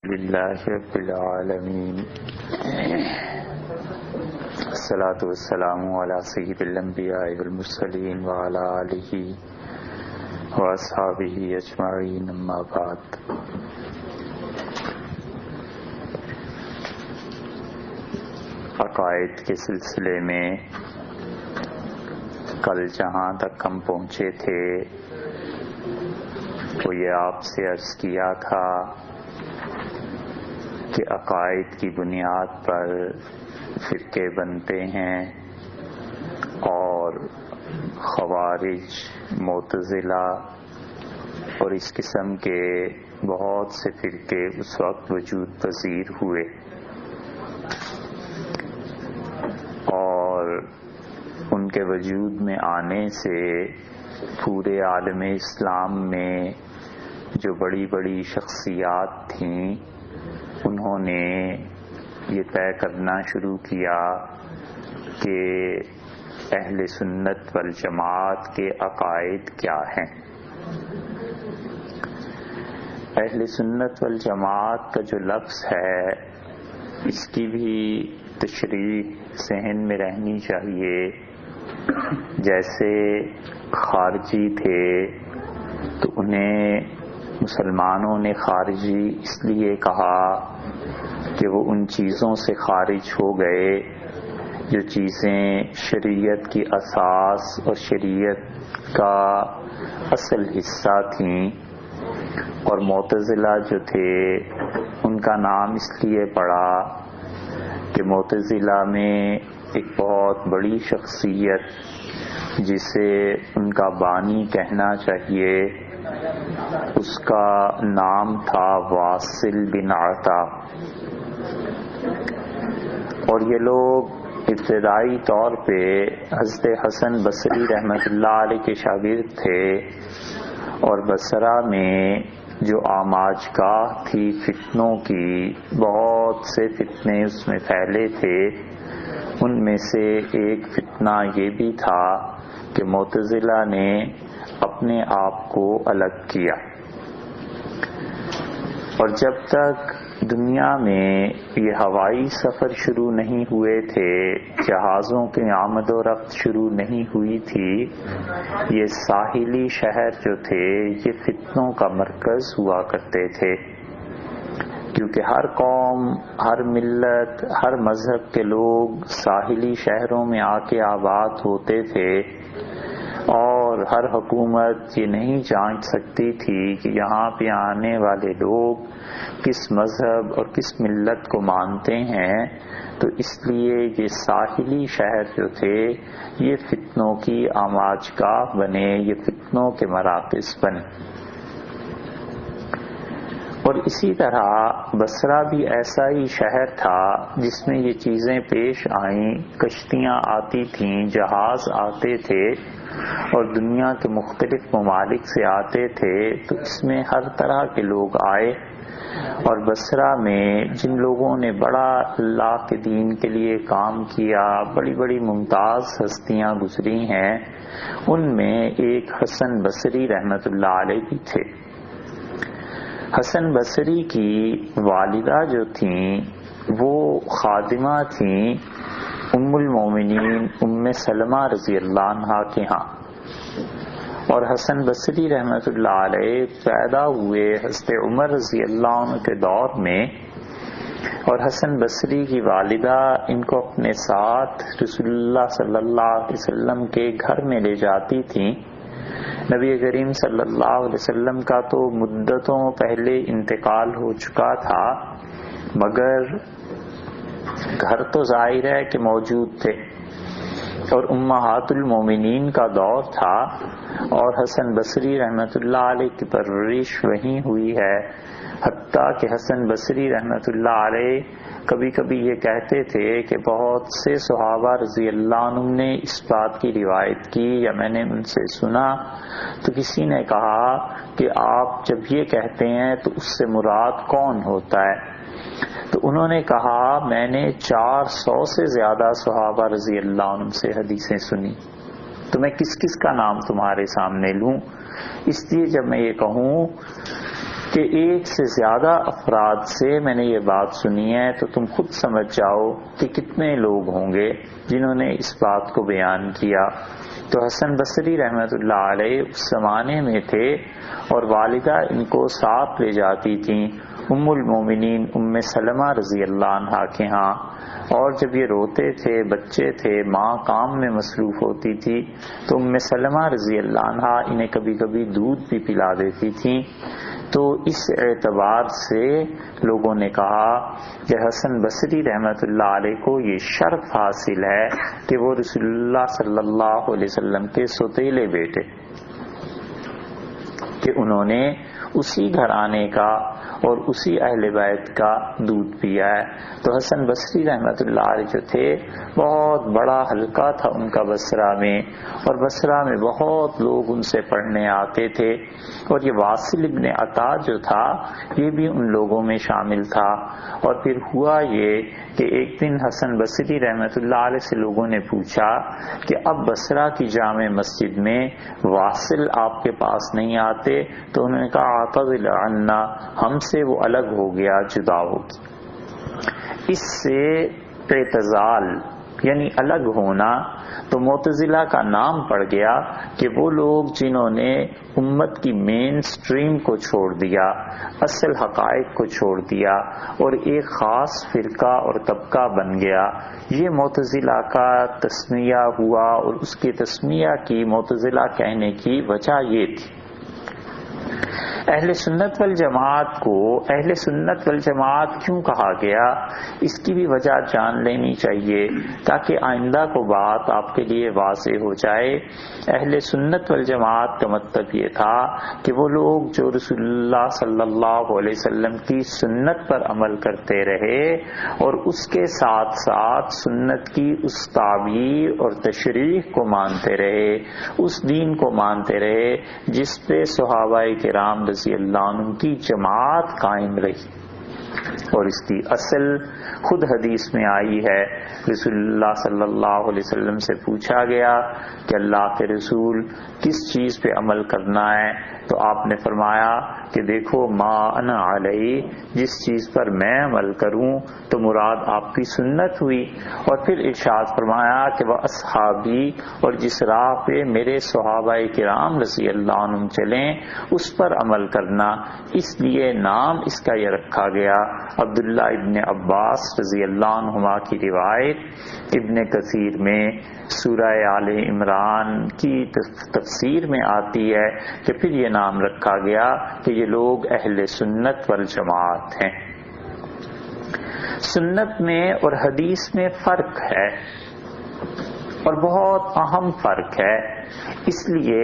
للہ رب العالمین الصلاۃ والسلام علی سید الانبیاء والمرسلین وعلی آلہ واصحابہ اجمعین، اما بعد۔ عقائد کے سلسلے میں کل جہاں تک ہم پہنچے تھے وہ یہ آپ سے عرض کیا تھا کہ عقائد کی بنیاد پر فرقے بنتے ہیں اور خوارج، معتزلہ اور اس قسم کے بہت سے فرقے اس وقت وجود پذیر ہوئے، اور ان کے وجود میں آنے سے پورے عالم اسلام میں جو بڑی بڑی شخصیات تھیں انہوں نے یہ طے کرنا شروع کیا کہ اہل سنت والجماعت کے عقائد کیا ہیں۔ اہل سنت والجماعت کا جو لفظ ہے اس کی بھی تشریح ذہن میں رہنی چاہیے۔ جیسے خارجی تھے تو انہیں مسلمانوں نے خارجی اس لیے کہا کہ وہ ان چیزوں سے خارج ہو گئے جو چیزیں شریعت کی اساس اور شریعت کا اصل حصہ تھیں، اور معتزلہ جو تھے ان کا نام اس لیے پڑا کہ معتزلہ میں ایک بہت بڑی شخصیت جسے ان کا بانی کہنا چاہیے، اس کا نام تھا واصل بن عطا، اور یہ لوگ ابتدائی طور پہ حضرت حسن بصری رحمۃ اللہ علیہ کے شاگرد تھے، اور بصرہ میں جو آماج گاہ تھی فتنوں کی، بہت سے فتنے اس میں پھیلے تھے۔ ان میں سے ایک فتنہ یہ بھی تھا کہ معتزلہ نے اپنے آپ کو الگ کیا، اور جب تک دنیا میں یہ ہوائی سفر شروع نہیں ہوئے تھے، جہازوں کی آمد و رفت شروع نہیں ہوئی تھی، یہ ساحلی شہر جو تھے یہ فتنوں کا مرکز ہوا کرتے تھے، کیونکہ ہر قوم، ہر ملت، ہر مذہب کے لوگ ساحلی شہروں میں آ کے آباد ہوتے تھے، اور ہر حکومت یہ نہیں جانچ سکتی تھی کہ یہاں پہ آنے والے لوگ کس مذہب اور کس ملت کو مانتے ہیں، تو اس لیے یہ ساحلی شہر جو تھے یہ فتنوں کی آماج گاہ بنے، یہ فتنوں کے مراکز بنے۔ اور اسی طرح بصرہ بھی ایسا ہی شہر تھا جس میں یہ چیزیں پیش آئیں، کشتیاں آتی تھیں، جہاز آتے تھے، اور دنیا کے مختلف ممالک سے آتے تھے، تو اس میں ہر طرح کے لوگ آئے، اور بصرہ میں جن لوگوں نے بڑا اللہ کے دین کے لیے کام کیا، بڑی بڑی ممتاز ہستیاں گزری ہیں، ان میں ایک حسن بصری رحمۃ اللہ علیہ بھی تھے۔ حسن بصری کی والدہ جو تھیں وہ خادمہ تھیں ام المومنین ام سلمہ رضی اللہ عنہا کے ہاں، اور حسن بصری رحمۃ اللہ علیہ پیدا ہوئے حضرت عمر رضی اللہ عنہ کے دور میں، اور حسن بصری کی والدہ ان کو اپنے ساتھ رسول اللہ صلی اللہ علیہ وسلم کے گھر میں لے جاتی تھیں۔ نبی کریم صلی اللہ علیہ وسلم کا تو مدتوں پہلے انتقال ہو چکا تھا، مگر گھر تو ظاہر ہے کہ موجود تھے، اور امہات المومنین کا دور تھا، اور حسن بصری رحمۃ اللہ علیہ کی پرورش وہیں ہوئی ہے، حتیٰ کہ حسن بصری رحمۃ اللہ علیہ کبھی کبھی یہ کہتے تھے کہ بہت سے صحابہ رضی اللہ عنہم نے اس بات کی روایت کی یا میں نے ان سے سنا، تو کسی نے کہا کہ آپ جب یہ کہتے ہیں تو اس سے مراد کون ہوتا ہے؟ تو انہوں نے کہا میں نے 400 سے زیادہ صحابہ رضی اللہ عنہم سے حدیثیں سنی، تو میں کس کس کا نام تمہارے سامنے لوں؟ اس لیے جب میں یہ کہوں کہ ایک سے زیادہ افراد سے میں نے یہ بات سنی ہے تو تم خود سمجھ جاؤ کہ کتنے لوگ ہوں گے جنہوں نے اس بات کو بیان کیا۔ تو حسن بصری رحمۃ اللہ علیہ اس زمانے میں تھے اور والدہ ان کو ساتھ لے جاتی تھیں ام المومنین ام سلمہ رضی اللہ عنہا کے ہاں، اور جب یہ روتے تھے بچے تھے ماں کام میں مصروف ہوتی تھی تو ام سلمہ رضی اللہ عنہا انہیں کبھی کبھی دودھ بھی پلا دیتی تھیں۔ تو اس اعتبار سے لوگوں نے کہا کہ حسن بصری رحمۃ اللہ علیہ کو یہ شرف حاصل ہے کہ وہ رسول اللہ صلی اللہ علیہ وسلم کے سوتیلے بیٹے، کہ انہوں نے اسی گھرانے کا اور اسی اہل بیت کا دودھ پیا ہے۔ تو حسن بصری رحمۃ اللہ علیہ جو تھے بہت بڑا حلقہ تھا ان کا بصرہ میں، اور بصرہ میں بہت لوگ ان سے پڑھنے آتے تھے، اور یہ واصل ابن عطا جو تھا یہ بھی ان لوگوں میں شامل تھا۔ اور پھر ہوا یہ کہ ایک دن حسن بصری رحمۃ اللہ علیہ سے لوگوں نے پوچھا کہ اب بصرہ کی جامع مسجد میں واصل آپ کے پاس نہیں آتے؟ تو انہوں نے کہا اعتزل عنا، ہم سے وہ الگ ہو گیا، جدا ہو گیا۔ اس سے اعتزال یعنی الگ ہونا تو معتزلہ کا نام پڑ گیا کہ وہ لوگ جنہوں نے امت کی مین سٹریم کو چھوڑ دیا، اصل حقائق کو چھوڑ دیا اور ایک خاص فرقہ اور طبقہ بن گیا، یہ معتزلہ کا تسمیہ ہوا۔ اور اس کے تسمیہ کی معتزلہ کہنے کی وجہ یہ تھی، اہل سنت والجماعت کو اہل سنت والجماعت کیوں کہا گیا اس کی بھی وجہ جان لینی چاہیے تاکہ آئندہ کو بات آپ کے لیے واضح ہو جائے۔ اہل سنت والجماعت کا مطلب یہ تھا کہ وہ لوگ جو رسول اللہ صلی اللہ علیہ وسلم کی سنت پر عمل کرتے رہے اور اس کے ساتھ ساتھ سنت کی اس تعبیر اور تشریح کو مانتے رہے، اس دین کو مانتے رہے جس پہ صحابہ کرام رضی اللہ عنہ کی جماعت قائم رہی۔ اور اس کی اصل خود حدیث میں آئی ہے، رسول اللہ صلی اللہ علیہ وسلم سے پوچھا گیا کہ اللہ کے رسول کس چیز پہ عمل کرنا ہے؟ تو آپ نے فرمایا کہ دیکھو ما انا علیہ، جس چیز پر میں عمل کروں تو مراد آپ کی سنت ہوئی۔ اور پھر ارشاد فرمایا کہ وہ اصحابی، اور جس راہ پہ میرے صحابہ کرام رضی اللہ عنہم چلیں اس پر عمل کرنا۔ اس لیے نام اس کا یہ رکھا گیا۔ عبداللہ ابن عباس رضی اللہ عنہما کی روایت ابن کثیر میں سورہ آل عمران کی تفسیر میں آتی ہے کہ پھر یہ نام رکھا گیا کہ یہ لوگ اہل سنت والجماعت ہیں۔ سنت میں اور حدیث میں فرق ہے اور بہت اہم فرق ہے، اس لیے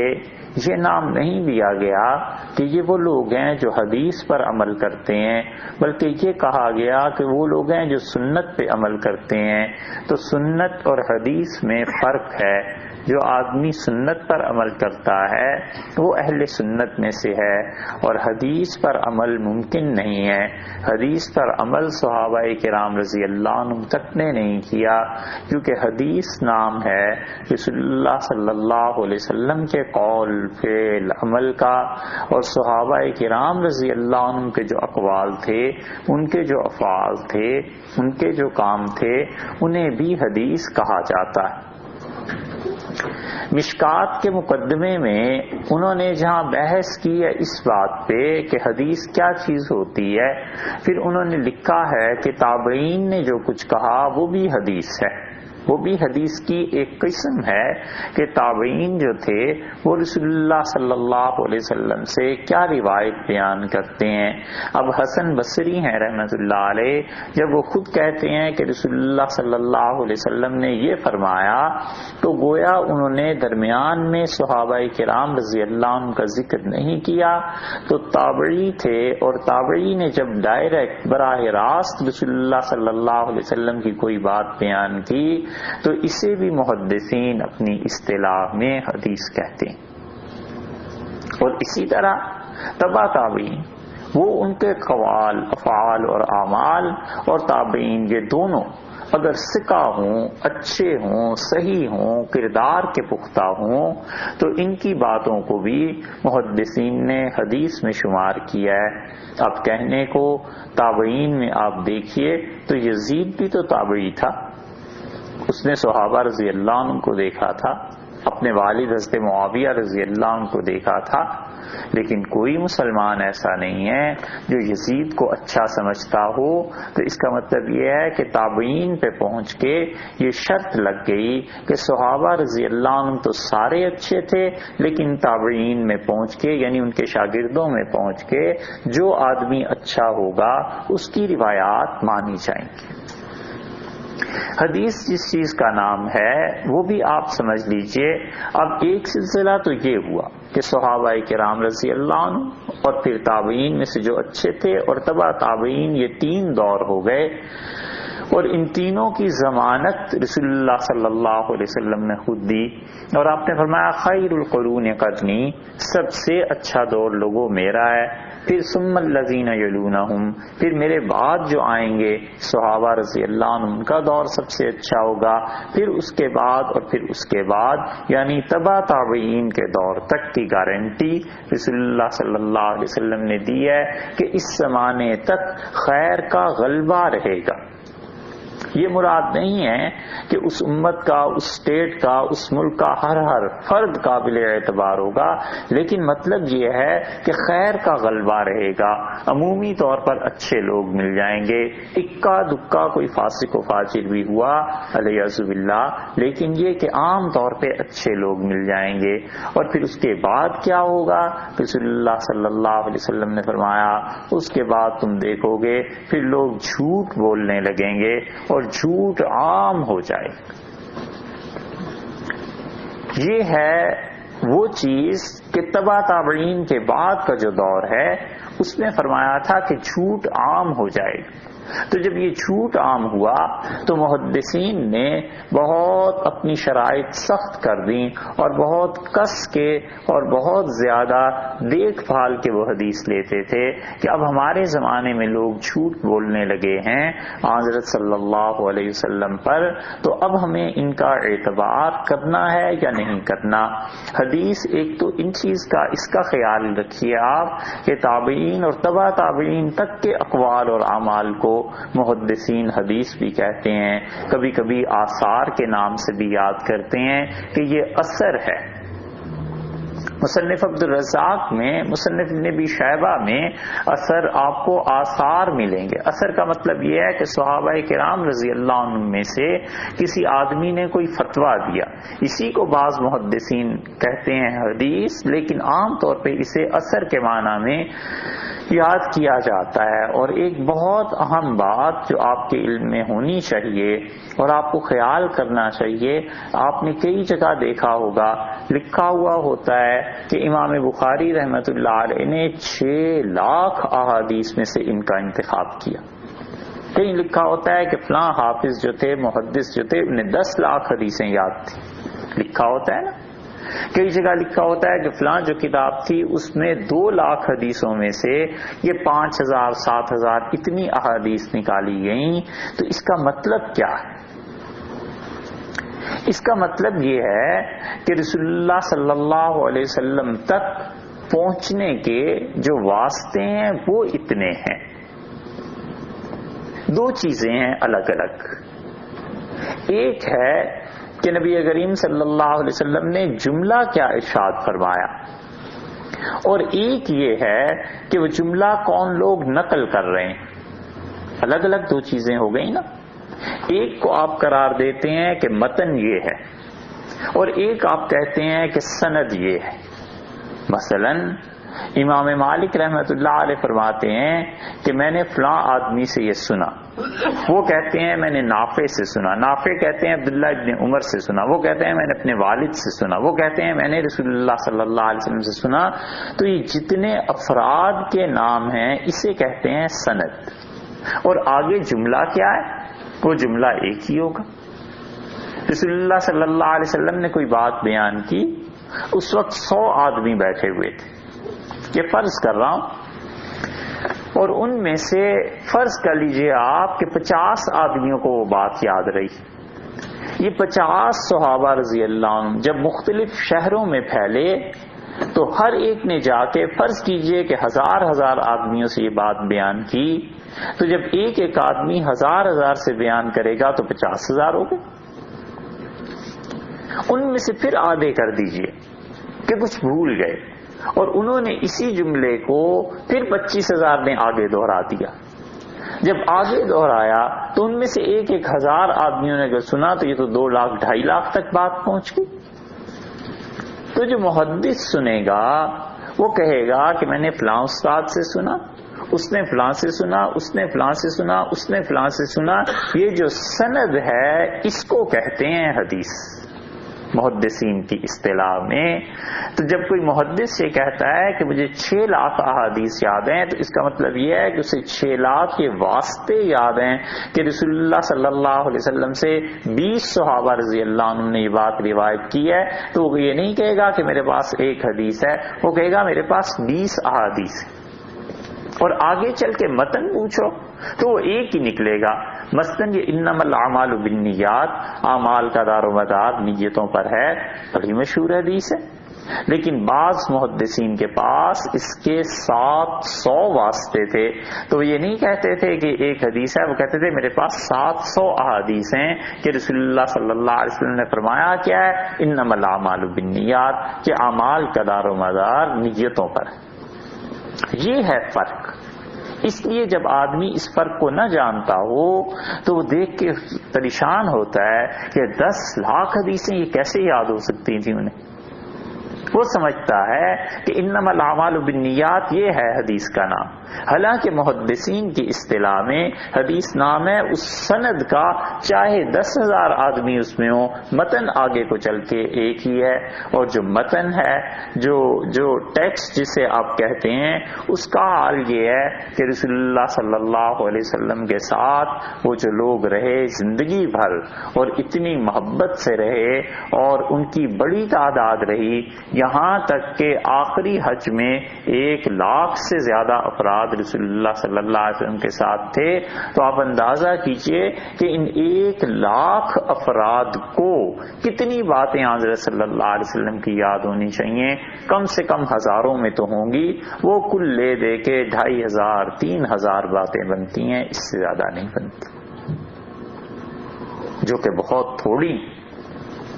یہ نام نہیں دیا گیا کہ یہ وہ لوگ ہیں جو حدیث پر عمل کرتے ہیں، بلکہ یہ کہا گیا کہ وہ لوگ ہیں جو سنت پہ عمل کرتے ہیں۔ تو سنت اور حدیث میں فرق ہے۔ جو آدمی سنت پر عمل کرتا ہے وہ اہل سنت میں سے ہے، اور حدیث پر عمل ممکن نہیں ہے۔ حدیث پر عمل صحابہ کرام رضی اللہ عنہ تک نے نہیں کیا، کیونکہ حدیث نام ہے رسول اللہ صلی اللہ علیہ وسلم کے قول فعل عمل کا، اور صحابہ کرام رضی اللہ عنہ کے جو اقوال تھے، ان کے جو افعال تھے، ان کے جو کام تھے، انہیں بھی حدیث کہا جاتا ہے۔ مشکات کے مقدمے میں انہوں نے جہاں بحث کی ہے اس بات پہ کہ حدیث کیا چیز ہوتی ہے، پھر انہوں نے لکھا ہے کہ تابعین نے جو کچھ کہا وہ بھی حدیث ہے، وہ بھی حدیث کی ایک قسم ہے کہ تابعین جو تھے وہ رسول اللہ صلی اللہ علیہ وسلم سے کیا روایت بیان کرتے ہیں۔ اب حسن بصری ہیں رحمۃ اللہ علیہ، جب وہ خود کہتے ہیں کہ رسول اللہ صلی اللہ علیہ وسلم نے یہ فرمایا، تو گویا انہوں نے درمیان میں صحابہ کرام رضی اللہ عنہ کا ذکر نہیں کیا، تو تابعی تھے، اور تابعی نے جب ڈائریکٹ براہ راست رسول اللہ صلی اللہ علیہ وسلم کی کوئی بات بیان کی تو اسے بھی محدثین اپنی اصطلاح میں حدیث کہتے ہیں۔ اور اسی طرح تبع تابعین وہ ان کے قوال، افعال اور اعمال اور تابعین یہ دونوں اگر ثقہ ہوں، اچھے ہوں، صحیح ہوں، کردار کے پختہ ہوں، تو ان کی باتوں کو بھی محدثین نے حدیث میں شمار کیا ہے۔ اب کہنے کو تابعین میں آپ دیکھیے تو یزید بھی تو تابعی تھا، اس نے صحابہ رضی اللہ عنہ کو دیکھا تھا، اپنے والد حضرت معاویہ رضی اللہ عنہ کو دیکھا تھا، لیکن کوئی مسلمان ایسا نہیں ہے جو یزید کو اچھا سمجھتا ہو۔ تو اس کا مطلب یہ ہے کہ تابعین پہ پہنچ کے یہ شرط لگ گئی کہ صحابہ رضی اللہ عنہ تو سارے اچھے تھے، لیکن تابعین میں پہنچ کے یعنی ان کے شاگردوں میں پہنچ کے جو آدمی اچھا ہوگا اس کی روایات مانی جائیں گی۔ حدیث جس چیز کا نام ہے وہ بھی آپ سمجھ لیجئے۔ اب ایک سلسلہ تو یہ ہوا کہ صحابہ کرام رضی اللہ عنہ اور پھر تابعین میں سے جو اچھے تھے اور تبع تابعین، یہ تین دور ہو گئے، اور ان تینوں کی ضمانت رسول اللہ صلی اللہ علیہ وسلم نے خود دی، اور آپ نے فرمایا خیر القرون قرنی، سب سے اچھا دور لوگوں میرا ہے، پھر ثم الذین یلونہم، پھر میرے بعد جو آئیں گے صحابہ رضی اللہ عنہ ان کا دور سب سے اچھا ہوگا، پھر اس کے بعد اور پھر اس کے بعد، یعنی تبع تابعین کے دور تک کی گارنٹی رسول اللہ صلی اللہ علیہ وسلم نے دی ہے کہ اس زمانے تک خیر کا غلبہ رہے گا۔ یہ مراد نہیں ہے کہ اس امت کا، اس اسٹیٹ کا، اس ملک کا ہر فرد قابل اعتبار ہوگا، لیکن مطلب یہ ہے کہ خیر کا غلبہ رہے گا، عمومی طور پر اچھے لوگ مل جائیں گے، اکا دکا کوئی فاسق و فاجر بھی ہوا علیہ باللہ، لیکن یہ کہ عام طور پہ اچھے لوگ مل جائیں گے۔ اور پھر اس کے بعد کیا ہوگا؟ رسول اللہ صلی اللہ علیہ وسلم نے فرمایا اس کے بعد تم دیکھو گے پھر لوگ جھوٹ بولنے لگیں گے اور جھوٹ عام ہو جائے۔ یہ ہے وہ چیز کہ تبع تابعین کے بعد کا جو دور ہے اس میں فرمایا تھا کہ جھوٹ عام ہو جائے گا۔ تو جب یہ جھوٹ عام ہوا تو محدثین نے بہت اپنی شرائط سخت کر دیں اور بہت کس کے اور بہت زیادہ دیکھ بھال کے وہ حدیث لیتے تھے کہ اب ہمارے زمانے میں لوگ جھوٹ بولنے لگے ہیں حضرت صلی اللہ علیہ وسلم پر، تو اب ہمیں ان کا اعتبار کرنا ہے یا نہیں کرنا۔ حدیث ایک تو ان چیز کا اس کا خیال رکھیے آپ کہ تابعین اور تبع تابعین تک کے اقوال اور اعمال کو محدثین حدیث بھی کہتے ہیں، کبھی کبھی آثار کے نام سے بھی یاد کرتے ہیں کہ یہ اثر ہے۔ مصنف عبد الرزاق میں، مصنف ابن ابی شیبہ میں اثر آپ کو آثار ملیں گے۔ اثر کا مطلب یہ ہے کہ صحابہ کرام رضی اللہ عنہ میں سے کسی آدمی نے کوئی فتویٰ دیا، اسی کو بعض محدثین کہتے ہیں حدیث، لیکن عام طور پہ اسے اثر کے معنی میں یاد کیا جاتا ہے۔ اور ایک بہت اہم بات جو آپ کے علم میں ہونی چاہیے اور آپ کو خیال کرنا چاہیے، آپ نے کئی جگہ دیکھا ہوگا لکھا ہوا ہوتا ہے کہ امام بخاری رحمۃ اللہ علیہ نے 6 لاکھ احادیث میں سے ان کا انتخاب کیا۔ کہیں لکھا ہوتا ہے کہ فلاں حافظ جو تھے، محدث جو تھے، انہیں 10 لاکھ حدیثیں یاد تھی، لکھا ہوتا ہے نا۔ کئی جگہ لکھا ہوتا ہے کہ فلاں جو کتاب تھی اس میں 2 لاکھ حدیثوں میں سے یہ 5000 7000 اتنی احادیث نکالی گئیں۔ تو اس کا مطلب کیا ہے؟ اس کا مطلب یہ ہے کہ رسول اللہ صلی اللہ علیہ وسلم تک پہنچنے کے جو واسطے ہیں وہ اتنے ہیں۔ 2 چیزیں ہیں الگ الگ، ایک ہے کہ نبی کریم صلی اللہ علیہ وسلم نے جملہ کیا ارشاد فرمایا، اور ایک یہ ہے کہ وہ جملہ کون لوگ نقل کر رہے ہیں۔ الگ الگ 2 چیزیں ہو گئی نا۔ ایک کو آپ قرار دیتے ہیں کہ متن یہ ہے، اور ایک آپ کہتے ہیں کہ سند یہ ہے۔ مثلا امام مالک رحمۃ اللہ علیہ فرماتے ہیں کہ میں نے فلاں آدمی سے یہ سنا، وہ کہتے ہیں میں نے نافع سے سنا، نافع کہتے ہیں عبداللہ ابن عمر سے سنا، وہ کہتے ہیں میں نے اپنے والد سے سنا، وہ کہتے ہیں میں نے رسول اللہ صلی اللہ علیہ وسلم سے سنا۔ تو یہ جتنے افراد کے نام ہیں اسے کہتے ہیں سند، اور آگے جملہ کیا ہے؟ وہ جملہ ایک ہی ہوگا۔ رسول اللہ صلی اللہ علیہ وسلم نے کوئی بات بیان کی، اس وقت 100 آدمی بیٹھے ہوئے تھے، یہ فرض کر رہا ہوں، اور ان میں سے فرض کر لیجئے آپ کہ 50 آدمیوں کو وہ بات یاد رہی. یہ 50 صحابہ رضی اللہ عنہ جب مختلف شہروں میں پھیلے تو ہر ایک نے جا کے فرض کیجئے کہ ہزار آدمیوں سے یہ بات بیان کی. تو جب ایک ایک آدمی ہزار سے بیان کرے گا تو 50,000 ہو گئے. ان میں سے پھر آدھے کر دیجئے کہ کچھ بھول گئے اور انہوں نے اسی جملے کو پھر 25,000 نے آگے دوہرا دیا. جب آگے دوہرایا تو ان میں سے ایک ہزار آدمیوں نے اگر سنا تو یہ تو 2 لاکھ 2.5 لاکھ تک بات پہنچ گئی. تو جو محدث سنے گا وہ کہے گا کہ میں نے فلاں استاد سے سنا، اس نے فلاں سے سنا، اس نے فلاں سے سنا، اس نے فلاں سے سنا. یہ جو سند ہے اس کو کہتے ہیں حدیث محدثین کی اصطلاح میں. تو جب کوئی محدث یہ کہتا ہے کہ مجھے 6 لاکھ احادیث یاد ہیں تو اس کا مطلب یہ ہے کہ اسے 6 لاکھ کے واسطے یاد ہیں کہ رسول اللہ صلی اللہ علیہ وسلم سے 20 صحابہ رضی اللہ عنہ نے یہ بات روایت کی ہے. تو وہ یہ نہیں کہے گا کہ میرے پاس ایک حدیث ہے، وہ کہے گا میرے پاس 20 احادیث ہے. اور آگے چل کے متن پوچھو تو وہ ایک ہی نکلے گا. مثلاً یہ انما الاعمال بالنیات، اعمال کا دار و مدار نیتوں پر ہے، بڑی مشہور حدیث ہے. لیکن بعض محدثین کے پاس اس کے 700 واسطے تھے. تو وہ یہ نہیں کہتے تھے کہ ایک حدیث ہے، وہ کہتے تھے میرے پاس 700 احادیث ہیں کہ رسول اللہ صلی اللہ علیہ وسلم نے فرمایا کیا ہے، انما الاعمال بالنیات، کہ اعمال کا دار و مدار نیتوں پر. یہ ہے فرق. اس لیے جب آدمی اس فرق کو نہ جانتا ہو تو وہ دیکھ کے پریشان ہوتا ہے کہ 10 لاکھ حدیثیں یہ کیسے یاد ہو سکتی تھیں انہیں. وہ سمجھتا ہے کہ انما الاعمال بالنیات یہ ہے حدیث کا نام. حالانکہ محدثین کی اصطلاح میں حدیث نام ہے اس سند کا چاہے 10,000 آدمی اس میں ہو، متن آگے کو چل کے ایک ہی ہے. اور جو متن ہے، جو ٹیکسٹ جسے آپ کہتے ہیں، اس کا حال یہ ہے کہ رسول اللہ صلی اللہ علیہ وسلم کے ساتھ وہ جو لوگ رہے زندگی بھر اور اتنی محبت سے رہے اور ان کی بڑی تعداد رہی، یہاں تک کہ آخری حج میں 1 لاکھ سے زیادہ افراد رسول اللہ صلی اللہ علیہ وسلم کے ساتھ تھے. تو آپ اندازہ کیجئے کہ ان 1 لاکھ افراد کو کتنی باتیں حضرت صلی اللہ علیہ وسلم کی یاد ہونی چاہیے. کم سے کم ہزاروں میں تو ہوں گی. وہ کل لے دے کے 2,500 3,000 باتیں بنتی ہیں، اس سے زیادہ نہیں بنتی، جو کہ بہت تھوڑی.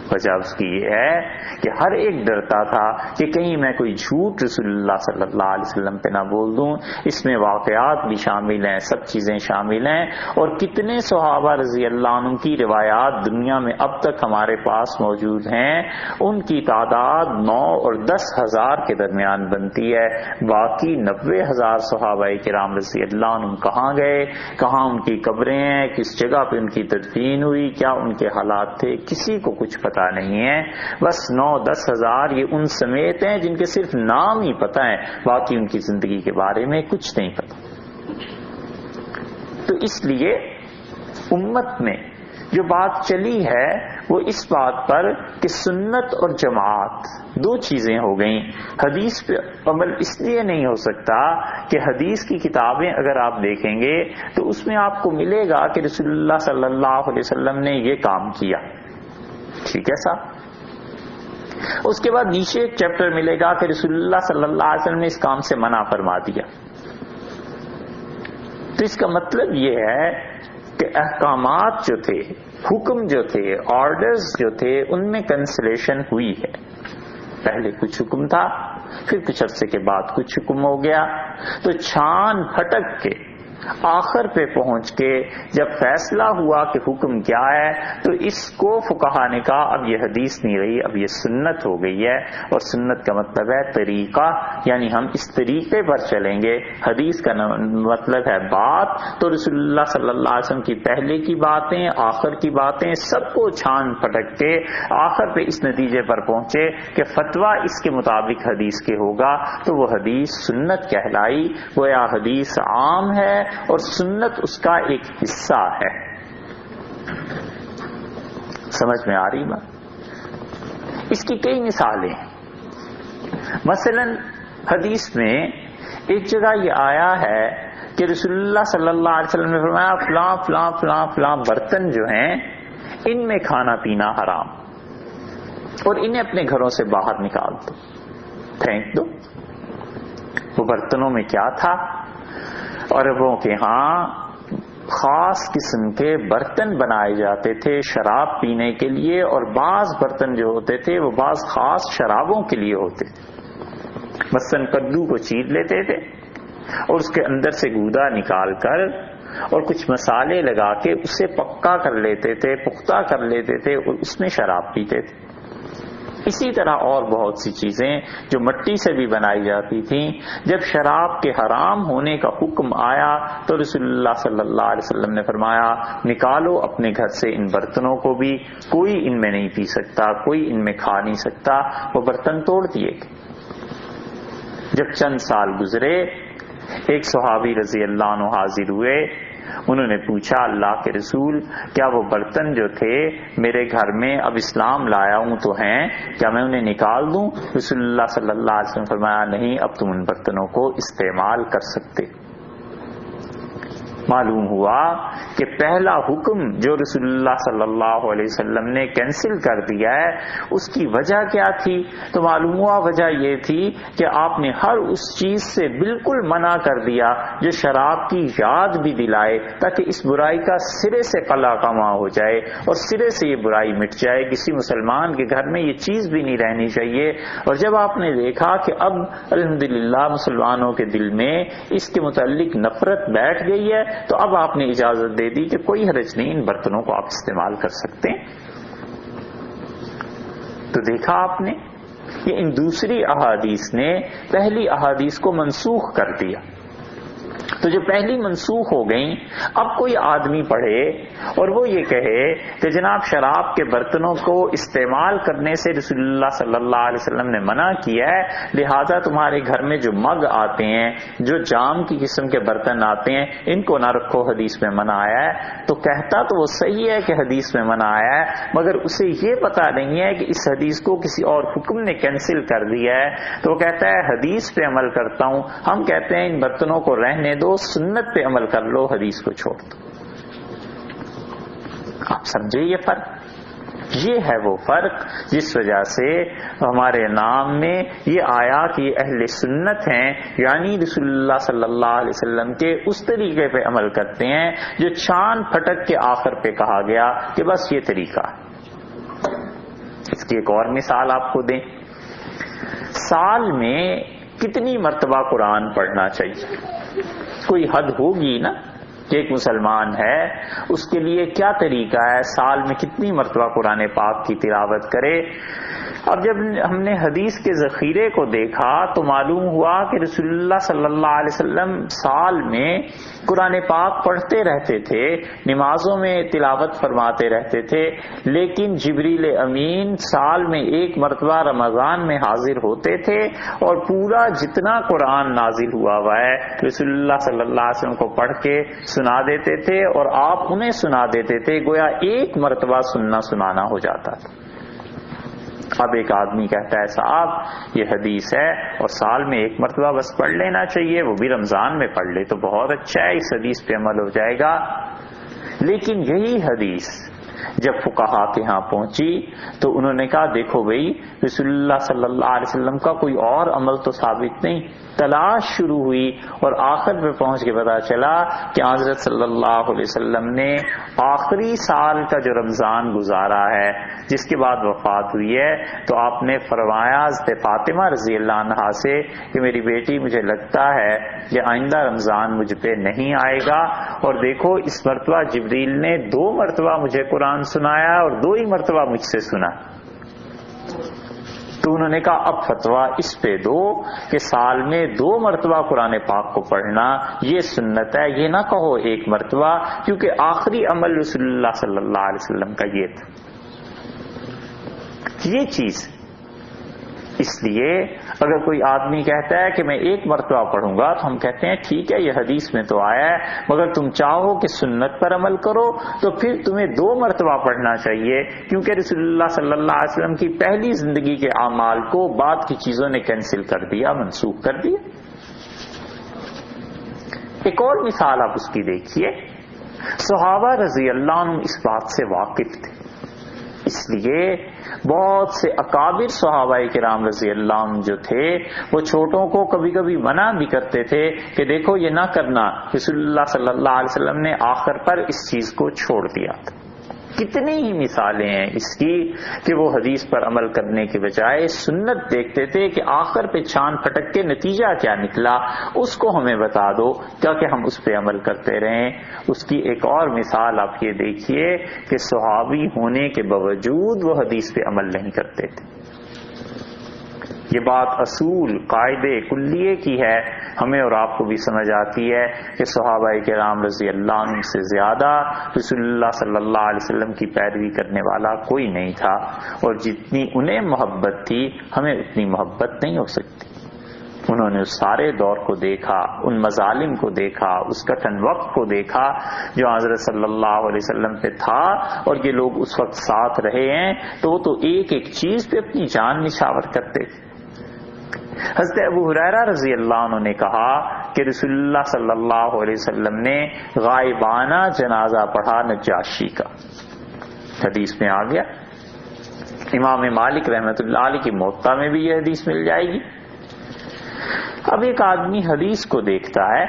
وجہ اس کی یہ ہے کہ ہر ایک ڈرتا تھا کہ کہیں میں کوئی جھوٹ رسول اللہ صلی اللہ علیہ وسلم پہ نہ بول دوں. اس میں واقعات بھی شامل ہیں، سب چیزیں شامل ہیں. اور کتنے صحابہ رضی اللہ عنہ کی روایات دنیا میں اب تک ہمارے پاس موجود ہیں، ان کی تعداد 9 اور 10,000 کے درمیان بنتی ہے. باقی 90,000 صحابہ کرام رضی اللہ عنہ کہاں گئے، کہاں ان کی قبریں ہیں، کس جگہ پہ ان کی تدفین ہوئی، کیا ان کے حالات تھے، کسی کو کچھ پتہ نہیں ہے. بس 9-10,000 یہ ان سمیت ہیں جن کے صرف نام ہی پتہ ہیں، باقی ان کی زندگی کے بارے میں کچھ نہیں پتہ. تو اس لیے امت میں جو بات چلی ہے وہ اس بات پر کہ سنت اور جماعت 2 چیزیں ہو گئیں. حدیث پہ عمل اس لیے نہیں ہو سکتا کہ حدیث کی کتابیں اگر آپ دیکھیں گے تو اس میں آپ کو ملے گا کہ رسول اللہ صلی اللہ علیہ وسلم نے یہ کام کیا، ٹھیک ہے صاحب. اس کے بعد نیچے ایک چیپٹر ملے گا کہ رسول اللہ صلی اللہ علیہ وسلم نے اس کام سے منع فرما دیا. تو اس کا مطلب یہ ہے کہ احکامات جو تھے، حکم جو تھے، آرڈرز جو تھے، ان میں کنسلیشن ہوئی ہے. پہلے کچھ حکم تھا، پھر کچھ عرصے کے بعد کچھ حکم ہو گیا. تو چھان پھٹک کے آخر پہ پہنچ کے جب فیصلہ ہوا کہ حکم کیا ہے تو اس کو فقہا نے کہا اب یہ حدیث نہیں رہی، اب یہ سنت ہو گئی ہے. اور سنت کا مطلب ہے طریقہ، یعنی ہم اس طریقے پر چلیں گے. حدیث کا مطلب ہے بات. تو رسول اللہ صلی اللہ علیہ وسلم کی پہلے کی باتیں، آخر کی باتیں، سب کو چھان پھٹک کے آخر پہ اس نتیجے پر پہنچے کہ فتویٰ اس کے مطابق حدیث کے ہوگا تو وہ حدیث سنت کہلائی. گویا حدیث عام ہے اور سنت اس کا ایک حصہ ہے. سمجھ میں آ رہی بات؟ اس کی کئی مثالیں ہیں. مثلا حدیث میں ایک جگہ یہ آیا ہے کہ رسول اللہ صلی اللہ علیہ وسلم نے فرمایا فلاں فلاں فلاں فلاں برتن جو ہیں ان میں کھانا پینا حرام، اور انہیں اپنے گھروں سے باہر نکال دو، پھینک دو۔ وہ برتنوں میں کیا تھا؟ عربوں کے ہاں خاص قسم کے برتن بنائے جاتے تھے شراب پینے کے لیے، اور بعض برتن جو ہوتے تھے وہ بعض خاص شرابوں کے لیے ہوتے تھے۔ مثلاً کدو کو چیر لیتے تھے اور اس کے اندر سے گودا نکال کر اور کچھ مسالے لگا کے اسے پکا کر لیتے تھے، پختہ کر لیتے تھے، اور اس میں شراب پیتے تھے۔ اسی طرح اور بہت سی چیزیں جو مٹی سے بھی بنائی جاتی تھیں، جب شراب کے حرام ہونے کا حکم آیا تو رسول اللہ صلی اللہ علیہ وسلم نے فرمایا نکالو اپنے گھر سے ان برتنوں کو بھی، کوئی ان میں نہیں پی سکتا، کوئی ان میں کھا نہیں سکتا۔ وہ برتن توڑ دیے گئے۔ جب چند سال گزرے، ایک صحابی رضی اللہ عنہ حاضر ہوئے، انہوں نے پوچھا اللہ کے رسول کیا وہ برتن جو تھے میرے گھر میں اب اسلام لایا ہوں تو ہیں، کیا میں انہیں نکال دوں؟ رسول اللہ صلی اللہ علیہ وسلم فرمایا نہیں، اب تم ان برتنوں کو استعمال کر سکتے۔ معلوم ہوا کہ پہلا حکم جو رسول اللہ صلی اللہ علیہ وسلم نے کینسل کر دیا ہے اس کی وجہ کیا تھی؟ تو معلوم ہوا وجہ یہ تھی کہ آپ نے ہر اس چیز سے بالکل منع کر دیا جو شراب کی یاد بھی دلائے، تاکہ اس برائی کا سرے سے قلع کما ہو جائے اور سرے سے یہ برائی مٹ جائے، کسی مسلمان کے گھر میں یہ چیز بھی نہیں رہنی چاہیے۔ اور جب آپ نے دیکھا کہ اب الحمدللہ مسلمانوں کے دل میں اس کے متعلق نفرت بیٹھ گئی ہے، تو اب آپ نے اجازت دے دی کہ کوئی حرج نہیں، ان برتنوں کو آپ استعمال کر سکتے ہیں۔ تو دیکھا آپ نے کہ ان دوسری احادیث نے پہلی احادیث کو منسوخ کر دیا۔ تو جو پہلی منسوخ ہو گئیں، اب کوئی آدمی پڑھے اور وہ یہ کہے کہ جناب شراب کے برتنوں کو استعمال کرنے سے رسول اللہ صلی اللہ علیہ وسلم نے منع کیا ہے، لہذا تمہارے گھر میں جو مگ آتے ہیں، جو جام کی قسم کے برتن آتے ہیں، ان کو نہ رکھو، حدیث میں منع آیا ہے۔ تو کہتا تو وہ صحیح ہے کہ حدیث میں منع آیا ہے، مگر اسے یہ پتا نہیں ہے کہ اس حدیث کو کسی اور حکم نے کینسل کر دیا ہے۔ تو وہ کہتا ہے حدیث پہ عمل کرتا ہوں، ہم کہتے ہیں ان برتنوں کو رہنے دو، سنت پہ عمل کر لو، حدیث کو چھوڑ دو۔ آپ سمجھے یہ فرق؟ یہ ہے وہ فرق جس وجہ سے ہمارے نام میں یہ آیا کہ یہ اہل سنت ہیں، یعنی رسول اللہ صلی اللہ علیہ وسلم کے اس طریقے پہ عمل کرتے ہیں جو چھان پھٹک کے آخر پہ کہا گیا کہ بس یہ طریقہ ہے۔ اس کی ایک اور مثال آپ کو دیں، سال میں کتنی مرتبہ قرآن پڑھنا چاہیے؟ کوئی حد ہوگی نا کہ ایک مسلمان ہے اس کے لیے کیا طریقہ ہے، سال میں کتنی مرتبہ قرآن پاک کی تلاوت کرے۔ اب جب ہم نے حدیث کے ذخیرے کو دیکھا تو معلوم ہوا کہ رسول اللہ صلی اللہ علیہ وسلم سال میں قرآن پاک پڑھتے رہتے تھے، نمازوں میں تلاوت فرماتے رہتے تھے، لیکن جبریل امین سال میں ایک مرتبہ رمضان میں حاضر ہوتے تھے اور پورا جتنا قرآن نازل ہوا ہے رسول اللہ صلی اللہ علیہ وسلم کو پڑھ کے سنا دیتے تھے، اور آپ انہیں سنا دیتے تھے، گویا ایک مرتبہ سننا سنانا ہو جاتا تھا۔ اب ایک آدمی کہتا ہے صاحب یہ حدیث ہے اور سال میں ایک مرتبہ بس پڑھ لینا چاہیے، وہ بھی رمضان میں پڑھ لے تو بہت اچھا ہے، اس حدیث پہ عمل ہو جائے گا۔ لیکن یہی حدیث جب فقہا کے ہاں پہنچی تو انہوں نے کہا دیکھو بھئی رسول اللہ صلی اللہ علیہ وسلم کا کوئی اور عمل تو ثابت نہیں۔ تلاش شروع ہوئی اور آخر پہ پہنچ کے پتا چلا کہ حضرت صلی اللہ علیہ وسلم نے آخری سال کا جو رمضان گزارا ہے جس کے بعد وفات ہوئی ہے، تو آپ نے فرمایا حضرت فاطمہ رضی اللہ عنہا سے کہ میری بیٹی مجھے لگتا ہے کہ آئندہ رمضان مجھ پہ نہیں آئے گا، اور دیکھو اس مرتبہ جبریل نے 2 مرتبہ مجھے قرآن سنایا اور 2 ہی مرتبہ مجھ سے سنا۔ تو انہوں نے کہا اب فتویٰ اس پہ دو کہ سال میں 2 مرتبہ قرآن پاک کو پڑھنا یہ سنت ہے، یہ نہ کہو 1 مرتبہ، کیونکہ آخری عمل رسول اللہ صلی اللہ علیہ وسلم کا یہ تھا۔ یہ چیز اس لیے اگر کوئی آدمی کہتا ہے کہ میں 1 مرتبہ پڑھوں گا تو ہم کہتے ہیں ٹھیک ہے یہ حدیث میں تو آیا ہے، مگر تم چاہو کہ سنت پر عمل کرو تو پھر تمہیں 2 مرتبہ پڑھنا چاہیے، کیونکہ رسول اللہ صلی اللہ علیہ وسلم کی پہلی زندگی کے اعمال کو بعد کی چیزوں نے کینسل کر دیا، منسوخ کر دیا۔ ایک اور مثال آپ اس کی دیکھیے، صحابہ رضی اللہ عنہ اس بات سے واقف تھے، اس لیے بہت سے اکابر صحابہ کرام رضی اللہ عنہ جو تھے وہ چھوٹوں کو کبھی کبھی منع بھی کرتے تھے کہ دیکھو یہ نہ کرنا، رسول اللہ صلی اللہ علیہ وسلم نے آخر پر اس چیز کو چھوڑ دیا تھا۔ کتنی ہی مثالیں ہیں اس کی کہ وہ حدیث پر عمل کرنے کے بجائے سنت دیکھتے تھے کہ آخر پہ چھان پھٹک کے نتیجہ کیا نکلا اس کو ہمیں بتا دو تاکہ ہم اس پہ عمل کرتے رہیں۔ اس کی ایک اور مثال آپ یہ دیکھیے کہ صحابی ہونے کے باوجود وہ حدیث پہ عمل نہیں کرتے تھے۔ یہ بات اصول قاعدے کلیے کی ہے، ہمیں اور آپ کو بھی سمجھ آتی ہے کہ صحابہ کرام رضی اللہ عنہ سے زیادہ رسول اللہ صلی اللہ علیہ وسلم کی پیروی کرنے والا کوئی نہیں تھا، اور جتنی انہیں محبت تھی ہمیں اتنی محبت نہیں ہو سکتی۔ انہوں نے اس سارے دور کو دیکھا، ان مظالم کو دیکھا، اس کٹھن وقت کو دیکھا جو حضرت صلی اللہ علیہ وسلم پہ تھا، اور یہ لوگ اس وقت ساتھ رہے ہیں تو وہ تو ایک ایک چیز پہ اپنی جان نچھاور کرتے تھے۔ حضرت ابو ہریرہ رضی اللہ عنہ نے کہا کہ رسول اللہ صلی اللہ علیہ وسلم نے غائبانہ جنازہ پڑھا نجاشی کا، حدیث میں آ گیا، امام مالک رحمۃ اللہ علیہ کی موطا میں بھی یہ حدیث مل جائے گی۔ اب ایک آدمی حدیث کو دیکھتا ہے،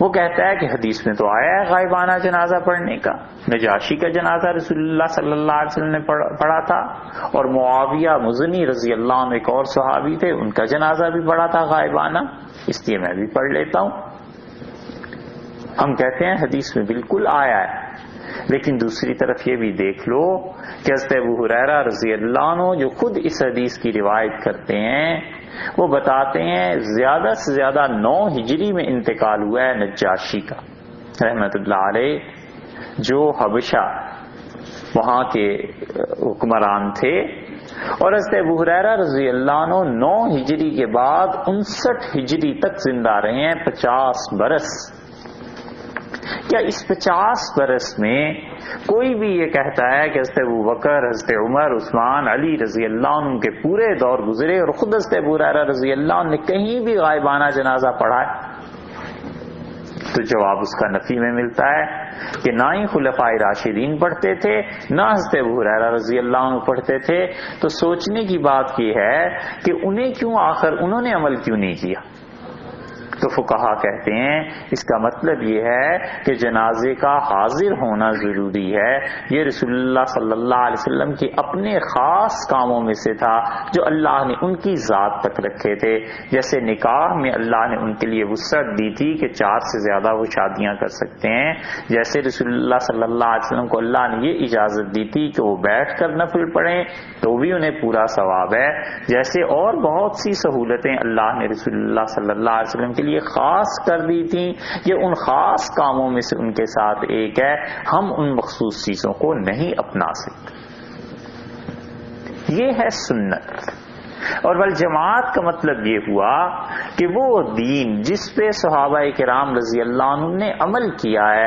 وہ کہتا ہے کہ حدیث میں تو آیا ہے غائبانہ جنازہ پڑھنے کا، نجاشی کا جنازہ رسول اللہ صلی اللہ علیہ وسلم نے پڑھا تھا، اور معاویہ مزنی رضی اللہ عنہ ایک اور صحابی تھے، ان کا جنازہ بھی پڑھا تھا غائبانہ، اس لیے میں بھی پڑھ لیتا ہوں۔ ہم کہتے ہیں حدیث میں بالکل آیا ہے، لیکن دوسری طرف یہ بھی دیکھ لو کہ حضرت ابو ہریرہ رضی اللہ عنہ جو خود اس حدیث کی روایت کرتے ہیں وہ بتاتے ہیں زیادہ سے زیادہ 9 ہجری میں انتقال ہوا ہے نجاشی کا رحمت اللہ علیہ، جو حبشہ وہاں کے حکمران تھے، اور حضرت ابو ہریرہ رضی اللہ عنہ 9 ہجری کے بعد 59 ہجری تک زندہ رہے ہیں، 50 برس۔ کیا اس 50 برس میں کوئی بھی یہ کہتا ہے کہ حضرت ابوبکر، حضرت عمر، عثمان، علی رضی اللہ عنہ کے پورے دور گزرے اور خود حضرت ابو ہریرہ رضی اللہ عنہ نے کہیں بھی غائبانہ جنازہ پڑھا ہے؟ تو جواب اس کا نفی میں ملتا ہے کہ نہ ہی خلفائے راشدین پڑھتے تھے، نہ حضرت ابو ہریرہ رضی اللہ عنہ پڑھتے تھے۔ تو سوچنے کی بات یہ ہے کہ انہوں نے عمل کیوں نہیں کیا؟ تو فقہا کہتے ہیں اس کا مطلب یہ ہے کہ جنازے کا حاضر ہونا ضروری ہے۔ یہ رسول اللہ صلی اللہ علیہ وسلم کے اپنے خاص کاموں میں سے تھا جو اللہ نے ان کی ذات تک رکھے تھے، جیسے نکاح میں اللہ نے ان کے لیے وسعت دی تھی کہ 4 سے زیادہ وہ شادیاں کر سکتے ہیں، جیسے رسول اللہ صلی اللہ علیہ وسلم کو اللہ نے یہ اجازت دی تھی کہ وہ بیٹھ کر نفل پڑھیں تو بھی انہیں پورا ثواب ہے، جیسے اور بہت سی سہولتیں اللہ نے رسول اللہ صلی اللہ علیہ وسلم کے لیے خاص کر دی تھی۔ یہ ان خاص کاموں میں سے ان کے ساتھ ایک ہے، ہم ان مخصوص چیزوں کو نہیں اپنا سکتے۔ یہ ہے سنت۔ اور والجماعت کا مطلب یہ ہوا کہ وہ دین جس پہ صحابہ کرام رضی اللہ عنہ نے عمل کیا ہے،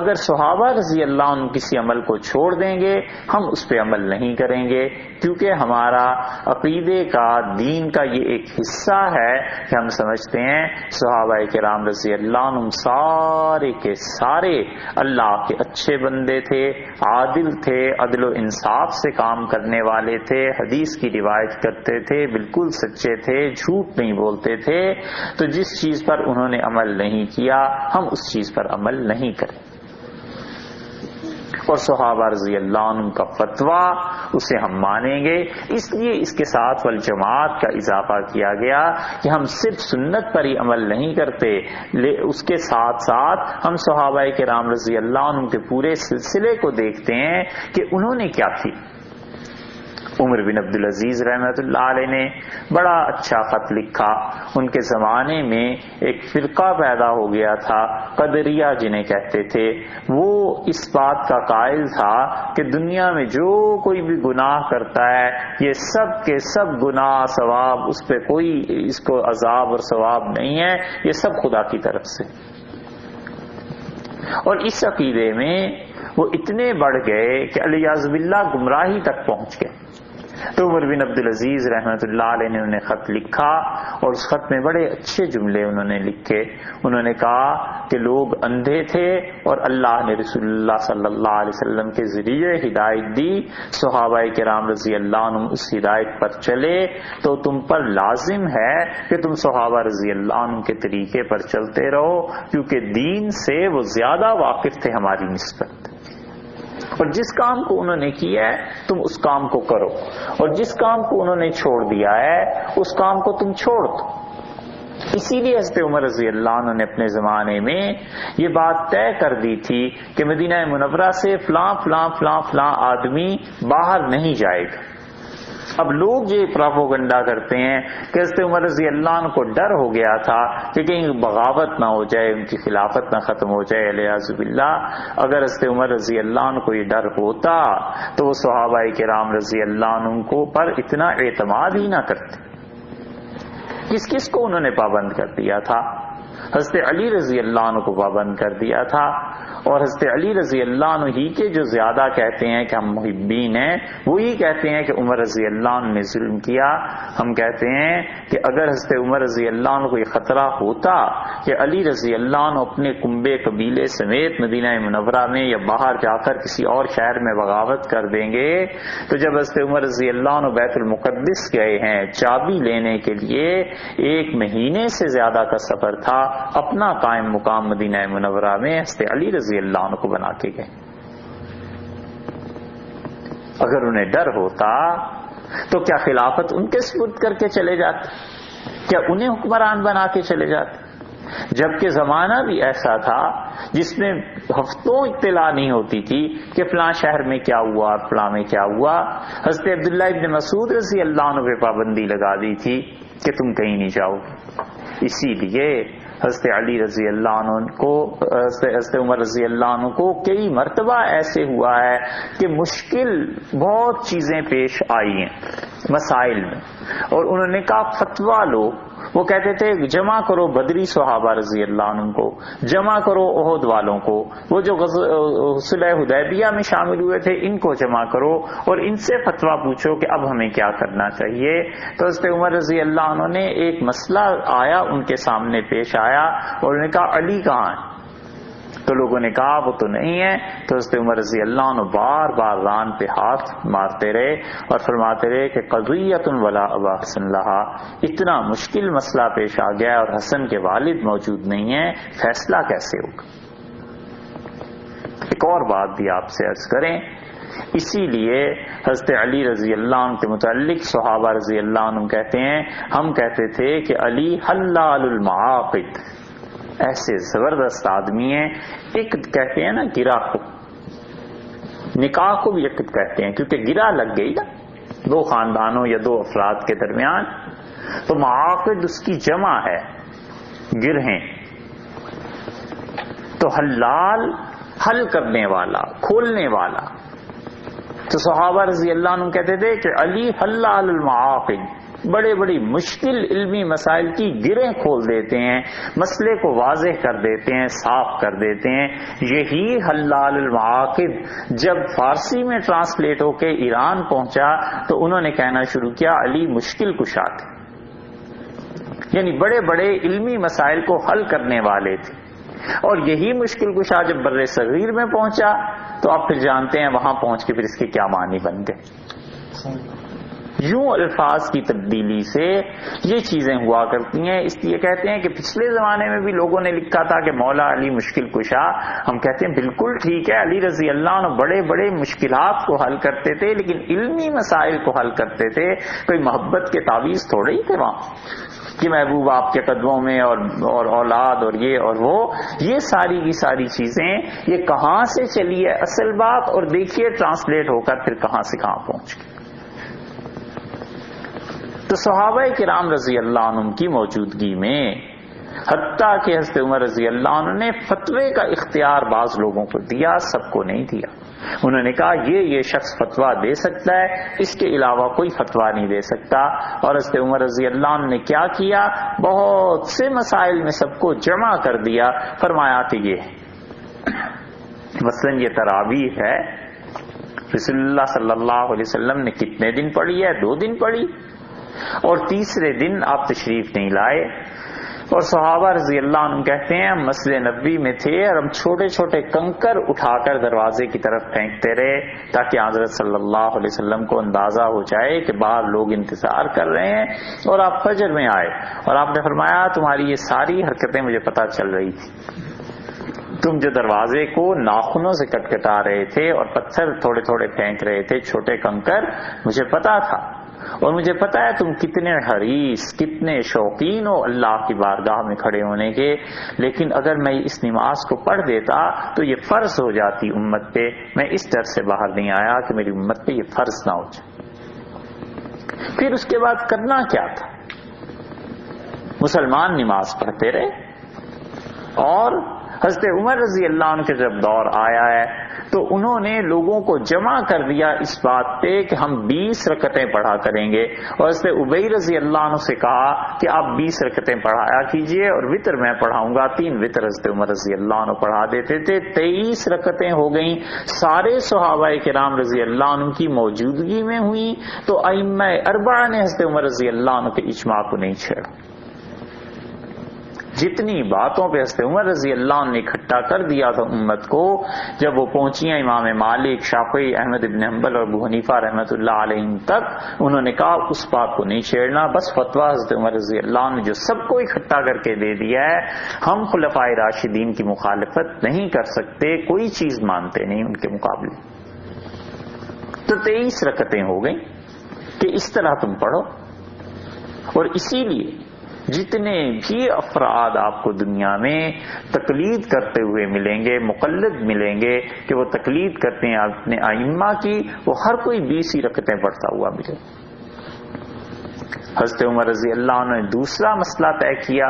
اگر صحابہ رضی اللہ عنہ کسی عمل کو چھوڑ دیں گے ہم اس پہ عمل نہیں کریں گے، کیونکہ ہمارا عقیدے کا، دین کا یہ ایک حصہ ہے کہ ہم سمجھتے ہیں صحابہ کرام رضی اللہ عنہ سارے کے سارے اللہ کے اچھے بندے تھے، عادل تھے، عدل و انصاف سے کام کرنے والے تھے، حدیث کی روایت کرتے تھے، بالکل سچے تھے، جھوٹ نہیں بولتے تھے۔ تو جس چیز پر انہوں نے عمل نہیں کیا ہم اس چیز پر عمل نہیں کریں، اور صحابہ رضی اللہ عنہ کا فتویٰ اسے ہم مانیں گے۔ اس لیے اس کے ساتھ والجماعت کا اضافہ کیا گیا کہ ہم صرف سنت پر ہی عمل نہیں کرتے، اس کے ساتھ ساتھ ہم صحابہ کرام رضی اللہ عنہ کے پورے سلسلے کو دیکھتے ہیں کہ انہوں نے کیا کی۔ عمر بن عبدالعزیز رحمۃ اللہ علیہ نے بڑا اچھا خط لکھا۔ ان کے زمانے میں ایک فرقہ پیدا ہو گیا تھا قدریہ جنہیں کہتے تھے، وہ اس بات کا قائل تھا کہ دنیا میں جو کوئی بھی گناہ کرتا ہے یہ سب کے سب گناہ ثواب، اس پہ کوئی اس کو عذاب اور ثواب نہیں ہے، یہ سب خدا کی طرف سے۔ اور اس عقیدے میں وہ اتنے بڑھ گئے کہ علیاذ باللہ گمراہی تک پہنچ گئے۔ تو عمر بن عبدالعزیز رحمۃ اللہ علیہ نے انہیں خط لکھا اور اس خط میں بڑے اچھے جملے انہوں نے لکھے. انہوں نے کہا کہ لوگ اندھے تھے اور اللہ نے رسول اللہ صلی اللہ علیہ وسلم کے ذریعے ہدایت دی، صحابہ کرام رضی اللہ عنہم اس ہدایت پر چلے، تو تم پر لازم ہے کہ تم صحابہ رضی اللہ عنہم کے طریقے پر چلتے رہو، کیونکہ دین سے وہ زیادہ واقف تھے ہماری نسبت. اور جس کام کو انہوں نے کیا ہے تم اس کام کو کرو، اور جس کام کو انہوں نے چھوڑ دیا ہے اس کام کو تم چھوڑ دو. اسی لیے حضرت عمر رضی اللہ عنہ نے اپنے زمانے میں یہ بات طے کر دی تھی کہ مدینہ منورہ سے فلاں فلاں فلاں فلاں آدمی باہر نہیں جائے گا. اب لوگ یہ پراپوگنڈا کرتے ہیں کہ حضرت عمر رضی اللہ عنہ کو ڈر ہو گیا تھا کہ کہیں بغاوت نہ ہو جائے، ان کی خلافت نہ ختم ہو جائے علیہ باللہ. اگر حضرت عمر رضی اللہ عنہ کو یہ ڈر ہوتا تو وہ صحابہ کرام رضی اللہ عنہ کو پر اتنا اعتماد ہی نہ کرتے. کس کس کو انہوں نے پابند کر دیا تھا؟ حضرت علی رضی اللہ عنہ کو پابند کر دیا تھا، اور حضرت علی رضی اللہ عنہ ہی کے جو زیادہ کہتے ہیں کہ ہم محبین ہیں وہی کہتے ہیں کہ عمر رضی اللہ عنہ نے ظلم کیا. ہم کہتے ہیں کہ اگر حضرت عمر رضی اللہ عنہ کو یہ خطرہ ہوتا کہ علی رضی اللہ عنہ اپنے کنبے قبیلے سمیت مدینہ منورہ میں یا باہر جا کر کسی اور شہر میں بغاوت کر دیں گے، تو جب حضرت عمر رضی اللہ عنہ بیت المقدس گئے ہیں چابی لینے کے لیے، 1 مہینے سے زیادہ کا سفر تھا، اپنا قائم مقام مدینہ منورہ میں حضرت علی رضی اللہ عنہ کو بنا کے گئے. اگر انہیں ڈر ہوتا تو کیا خلافت ان کے سپرد کر کے چلے جاتے؟ کیا انہیں حکمران بنا کے چلے جاتے؟ جبکہ زمانہ بھی ایسا تھا جس میں ہفتوں اطلاع نہیں ہوتی تھی کہ فلاں شہر میں کیا ہوا اور فلاں میں کیا ہوا. حضرت عبداللہ ابن مسعود رضی اللہ عنہ پہ پابندی لگا دی تھی کہ تم کہیں نہیں جاؤ. اسی لیے حضرت علی رضی اللہ عنہ کو، حضرت عمر رضی اللہ عنہ کو کئی مرتبہ ایسے ہوا ہے کہ مشکل بہت چیزیں پیش آئی ہیں مسائل میں، اور انہوں نے کہا فتویٰ لو. وہ کہتے تھے جمع کرو بدری صحابہ رضی اللہ عنہ کو، جمع کرو احد والوں کو، وہ جو صلح حدیبیہ میں شامل ہوئے تھے ان کو جمع کرو اور ان سے فتویٰ پوچھو کہ اب ہمیں کیا کرنا چاہیے. تو حضرت عمر رضی اللہ عنہ نے ایک مسئلہ آیا ان کے سامنے پیش آیا اور انہوں نے کہا علی کہاں ہے؟ تو لوگوں نے کہا وہ تو نہیں ہے. تو حضرت عمر رضی اللہ عنہ بار بار ران پہ ہاتھ مارتے رہے اور فرماتے رہے کہ قضیۃ ولا ابا حسن لہا، اتنا مشکل مسئلہ پیش آ گیا اور حسن کے والد موجود نہیں ہیں، فیصلہ کیسے ہوگا؟ ایک اور بات بھی آپ سے عرض کریں، اسی لیے حضرت علی رضی اللہ عنہ کے متعلق صحابہ رضی اللہ عنہ کہتے ہیں، ہم کہتے تھے کہ علی حلال المعاقد، ایسے زبردست آدمی ہیں. عقد کہتے ہیں نا گرہ کو، نکاح کو بھی عقد کہتے ہیں کیونکہ گرہ لگ گئی نا 2 خاندانوں یا 2 افراد کے درمیان، تو معاقد اس کی جمع ہے گرہیں. تو حلال حل کرنے والا، کھولنے والا. تو صحابہ رضی اللہ عنہ کہتے تھے کہ علی حلال المعاقد، بڑے بڑی مشکل علمی مسائل کی گرہیں کھول دیتے ہیں، مسئلے کو واضح کر دیتے ہیں، صاف کر دیتے ہیں. یہی حلال المعاقد جب فارسی میں ٹرانسلیٹ ہو کے ایران پہنچا تو انہوں نے کہنا شروع کیا علی مشکل کشا تھے، یعنی بڑے بڑے علمی مسائل کو حل کرنے والے تھے. اور یہی مشکل کشا جب بر صغیر میں پہنچا تو آپ پھر جانتے ہیں وہاں پہنچ کے پھر اس کے کیا معنی بن گئے. یوں الفاظ کی تبدیلی سے یہ چیزیں ہوا کرتی ہیں. اس لیے کہتے ہیں کہ پچھلے زمانے میں بھی لوگوں نے لکھا تھا کہ مولا علی مشکل کشا. ہم کہتے ہیں بالکل ٹھیک ہے، علی رضی اللہ عنہ بڑے بڑے مشکلات کو حل کرتے تھے لیکن علمی مسائل کو حل کرتے تھے. کوئی محبت کے تعویذ تھوڑے ہی تھے وہاں کہ محبوب آپ کے قدموں میں اور اولاد اور یہ اور وہ، یہ ساری کی ساری چیزیں یہ کہاں سے چلی ہے اصل بات، اور دیکھیے ٹرانسلیٹ ہو کر پھر کہاں سے کہاں پہنچ گئی. تو صحابہ کرام رضی اللہ عنہ کی موجودگی میں حتیٰ کہ حضرت عمر رضی اللہ عنہ نے فتوے کا اختیار بعض لوگوں کو دیا، سب کو نہیں دیا. انہوں نے کہا یہ شخص فتویٰ دے سکتا ہے، اس کے علاوہ کوئی فتویٰ نہیں دے سکتا. اور حضرت عمر رضی اللہ عنہ نے کیا کیا، بہت سے مسائل میں سب کو جمع کر دیا. فرمایا کہ یہ مثلا یہ تراویح ہے رسول اللہ صلی اللہ علیہ وسلم نے کتنے دن پڑھی ہے؟ 2 دن پڑھی، اور تیسرے دن آپ تشریف نہیں لائے. اور صحابہ رضی اللہ عنہ کہتے ہیں ہم مسجد نبوی میں تھے اور ہم چھوٹے چھوٹے کنکر اٹھا کر دروازے کی طرف پھینکتے رہے تاکہ حضرت صلی اللہ علیہ وسلم کو اندازہ ہو جائے کہ باہر لوگ انتظار کر رہے ہیں اور آپ فجر میں آئے. اور آپ نے فرمایا تمہاری یہ ساری حرکتیں مجھے پتہ چل رہی تھی، تم جو دروازے کو ناخنوں سے کٹکٹا رہے تھے اور پتھر تھوڑے تھوڑے پھینک رہے تھے، چھوٹے کنکر، مجھے پتا تھا. اور مجھے پتا ہے تم کتنے حریص، کتنے شوقین ہو اللہ کی بارگاہ میں کھڑے ہونے کے، لیکن اگر میں اس نماز کو پڑھ دیتا تو یہ فرض ہو جاتی امت پہ. میں اس ڈر سے باہر نہیں آیا کہ میری امت پہ یہ فرض نہ ہو جائے. پھر اس کے بعد کرنا کیا تھا؟ مسلمان نماز پڑھتے رہے. اور حضرت عمر رضی اللہ عنہ کے جب دور آیا ہے تو انہوں نے لوگوں کو جمع کر دیا اس بات پہ کہ ہم 20 رکعتیں پڑھا کریں گے، اور حضرت ابی رضی اللہ عنہ سے کہا کہ آپ 20 رکعتیں پڑھایا کیجئے اور وتر میں پڑھاؤں گا. 3 وتر حضرت عمر رضی اللہ عنہ پڑھا دیتے تھے. 23 رکعتیں ہو گئیں، سارے صحابہ کرام رضی اللہ عنہ کی موجودگی میں ہوئی. تو ائمہ 4 نے حضرت عمر رضی اللہ عنہ کے اجماع کو نہیں چھیڑا. جتنی باتوں پہ حضرت عمر رضی اللہ عنہ نے اکٹھا کر دیا تھا امت کو، جب وہ پہنچی ہیں امام مالک، شافعی، احمد ابن حنبل اور ابو حنیفہ رحمۃ اللہ علیہم تک، انہوں نے کہا اس بات کو نہیں چھیڑنا. بس فتویٰ حضرت عمر رضی اللہ عنہ نے جو سب کو اکٹھا کر کے دے دیا ہے، ہم خلفائے راشدین کی مخالفت نہیں کر سکتے، کوئی چیز مانتے نہیں ان کے مقابلے. تو 23 رکعتیں ہو گئیں کہ اس طرح تم پڑھو. اور اسی لیے جتنے بھی افراد آپ کو دنیا میں تقلید کرتے ہوئے ملیں گے، مقلد ملیں گے کہ وہ تقلید کرتے ہیں اپنے ائمہ کی، وہ ہر کوئی 20 ہی رکعتیں پڑھتا ہوا ملے. حضرت عمر رضی اللہ عنہ نے دوسرا مسئلہ طے کیا.